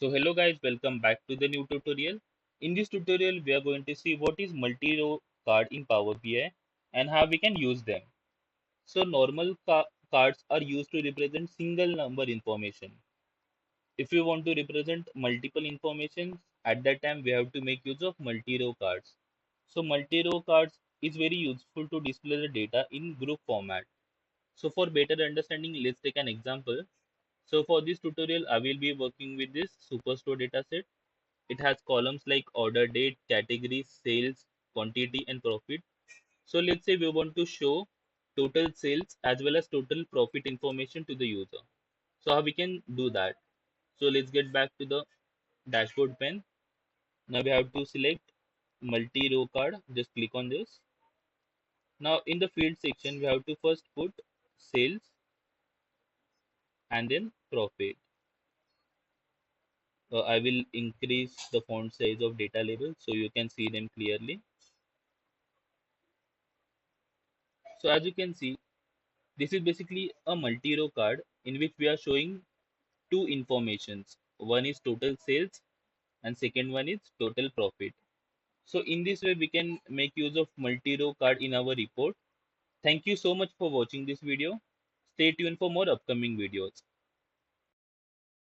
So hello guys, welcome back to the new tutorial. In this tutorial, we are going to see what is multi-row card in Power BI and how we can use them. So normal cards are used to represent single number information. If we want to represent multiple information, at that time we have to make use of multi-row cards. So multi-row cards is very useful to display the data in group format. So for better understanding, let's take an example. So for this tutorial, I will be working with this Superstore dataset. It has columns like order date, categories, sales, quantity, and profit. So let's say we want to show total sales as well as total profit information to the user. So how we can do that? So let's get back to the dashboard pane. Now we have to select multi-row card. Just click on this. Now in the field section, we have to first put sales and then profit. I will increase the font size of data label so you can see them clearly. So as you can see, this is basically a multi-row card in which we are showing two informations. One is total sales and second one is total profit. So in this way we can make use of multi-row card in our report. Thank you so much for watching this video. Stay tuned for more upcoming videos.